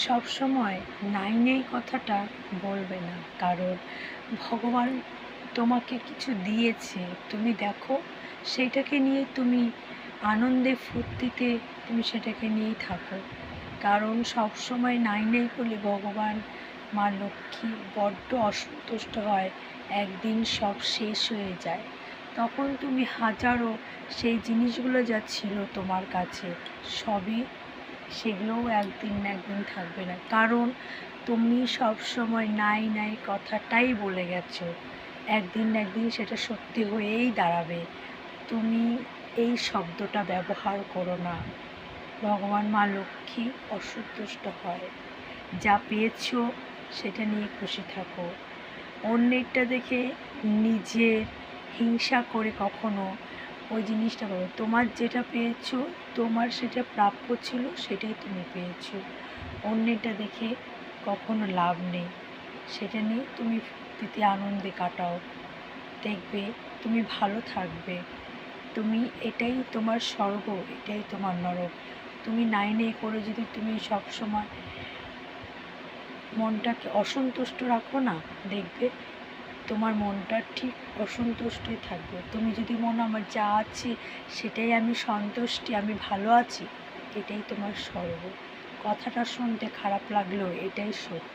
সবসময় নাই নেই কথাটা বলবে না, কারণ ভগবান তোমাকে কিছু দিয়েছে, তুমি দেখো সেইটাকে নিয়ে তুমি আনন্দে ফুর্তিতে তুমি সেটাকে নিয়েই থাকো। কারণ সবসময় নাই নেই করলে ভগবান মা লক্ষ্মী বড্ড অসন্তুষ্ট হয়, একদিন সব শেষ হয়ে যায়। তখন তুমি হাজারো সেই জিনিসগুলো যা ছিল তোমার কাছে সবই সেগুলোও একদিন না একদিন থাকবে না, কারণ তুমি সব সময় নাই নাই কথাটাই বলে গেছো। একদিন না একদিন সেটা সত্যি হয়েই দাঁড়াবে। তুমি এই শব্দটা ব্যবহার করো না, ভগবান মা লক্ষ্মী অসন্তুষ্ট হয়। যা পেয়েছো সেটা নিয়ে খুশি থাকো। অন্যেরটা দেখে নিজের হিংসা করে কখনো ওই জিনিসটা পাবে। তোমার যেটা পেয়েছো, তোমার সেটা প্রাপ্য ছিল, সেটাই তুমি পেয়েছো। অন্যেরটা দেখে কখনো লাভ নেই, সেটা নিয়ে তুমি ফুর্তিতে আনন্দে কাটাও, দেখবে তুমি ভালো থাকবে। তুমি এটাই তোমার স্বর্গ, এটাই তোমার নরক। তুমি নাই নেই করে যদি তুমি সবসময় মনটাকে অসন্তুষ্ট রাখো না, দেখবে তোমার মনটা ঠিক অসন্তুষ্টই থাকবে। তুমি যদি মনে আমার যা আছে সেটাই আমি সন্তুষ্টি, আমি ভালো আছি, এটাই তোমার স্বর্গ। কথাটা শুনতে খারাপ লাগলেও এটাই সত্যি।